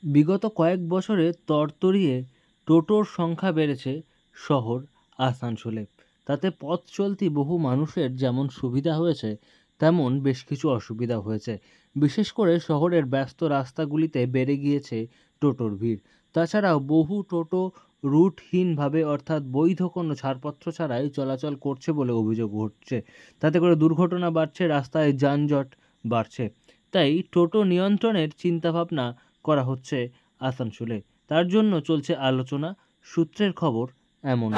বিগত কয়েক বছরে তরতরিয়ে টোটোর সংখ্যা বেড়েছে শহর আসানসোলে। তাতে পথ চলতি বহু মানুষের যেমন সুবিধা হয়েছে, তেমন বেশ কিছু অসুবিধা হয়েছে। বিশেষ করে শহরের ব্যস্ত রাস্তাগুলিতে বেড়ে গিয়েছে টোটোর ভিড়। তাছাড়াও বহু টোটো রুটহীনভাবে, অর্থাৎ বৈধ কোনো ছাড়পত্র ছাড়াই চলাচল করছে বলে অভিযোগ উঠছে। তাতে করে দুর্ঘটনা বাড়ছে, রাস্তায় যানজট বাড়ছে। তাই টোটো নিয়ন্ত্রণের চিন্তাভাবনা করা হচ্ছে আসানসোলে। তার জন্য চলছে আলোচনা। সূত্রের খবর এমন।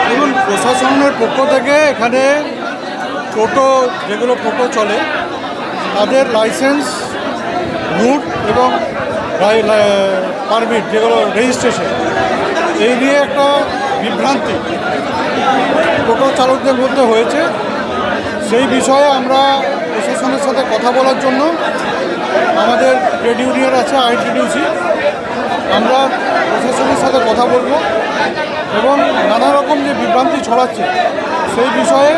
দেখুন, প্রশাসনের পক্ষ থেকে এখানে টোটো যেগুলো টোটো চলে তাদের লাইসেন্স, রুট এবং পারমিট, যেগুলো রেজিস্ট্রেশন, এই নিয়ে একটা বিভ্রান্তি টোটো চালকদের মধ্যে হয়েছে। সেই বিষয়ে আমরা প্রশাসনের সাথে কথা বলার জন্য আমাদের ট্রেড ইউনিয়ন আছে আইটিডিউসি, আমরা প্রশাসনের সাথে কথা বলবো এবং নানা রকম যে বিভ্রান্তি ছড়াচ্ছে সেই বিষয়ে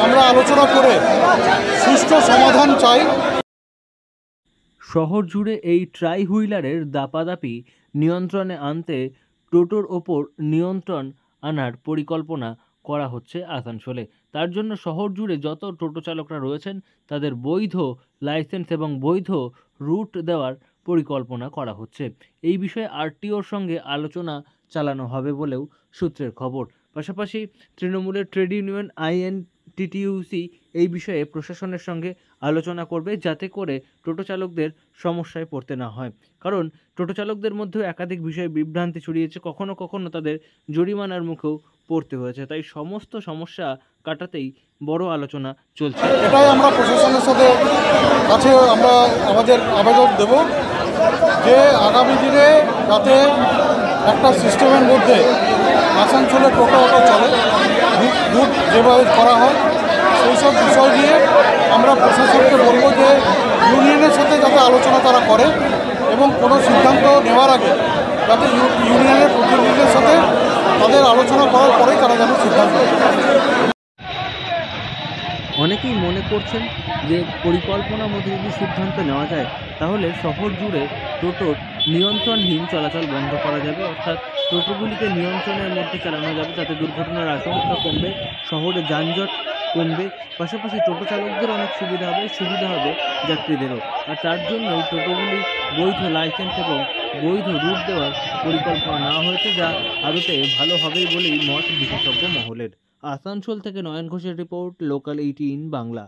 আমরা আলোচনা করে সুষ্ঠু সমাধান চাই। শহর জুড়ে এই ট্রাই হুইলারের দাপাদাপি নিয়ন্ত্রণে আনতে টোটোর ওপর নিয়ন্ত্রণ আনার পরিকল্পনা করা হচ্ছে আসানসোলে। তার জন্য শহর জুড়ে যত টোটো চালকরা রয়েছেন তাদের বৈধ লাইসেন্স এবং বৈধ রুট দেওয়ার পরিকল্পনা করা হচ্ছে। এই বিষয়ে আরটিওর সঙ্গে আলোচনা চালানো হবে বলেও সূত্রের খবর। পাশাপাশি তৃণমূলের ট্রেড ইউনিয়ন আইএনটিটিইউসি এই বিষয়ে প্রশাসনের সঙ্গে আলোচনা করবে, যাতে করে টোটো চালকদের সমস্যায় পড়তে না হয়। কারণ টোটো চালকদের মধ্যেও একাধিক বিষয়ে বিভ্রান্তি ছড়িয়েছে, কখনো কখনো তাদের জরিমানার মুখেও পড়তে হয়েছে। তাই সমস্ত সমস্যা কাটাতেই বড় আলোচনা চলছে। এটাই আমরা প্রশাসনের সাথে কাছে আমরা আমাদের আবেদন দেব যে আগামী দিনে যাতে একটা সিস্টেমের মধ্যে আসানসোলে টোটো চলে, রুট যেভাবে করা হয়, সেই সব বিষয় নিয়ে আমরা প্রশাসনকে বলবো যে ইউনিয়নের সাথে যাতে আলোচনা তারা করে এবং কোনো সিদ্ধান্ত নেওয়ার আগে যাতে ইউনিয়নের প্রতিনিধিদের সাথে তাদের আলোচনা করার পরেই তারা যেন সিদ্ধান্ত নেয়। অনেকেই মনে করছেন যে পরিকল্পনা মতো যদি সিদ্ধান্ত নেওয়া যায় তাহলে শহর জুড়ে টোটোর নিয়ন্ত্রণহীন চলাচল বন্ধ করা যাবে, অর্থাৎ টোটোগুলিকে নিয়ন্ত্রণের মধ্যে চালানো যাবে, যাতে দুর্ঘটনার আশঙ্কা কমবে, শহরে যানজট কমবে, পাশাপাশি টোটো চালকদের অনেক সুবিধা হবে যাত্রীদেরও। আর তার জন্যই টোটোগুলি বৈধ লাইসেন্স এবং বৈধ রুট দেওয়ার পরিকল্পনা নেওয়া হয়েছে, যা আদতে ভালো হবেই বলেই মত বিশেষজ্ঞ মহলের। আসানসোল থেকে নয়ন ঘোষের রিপোর্ট, লোকাল 18 বাংলা।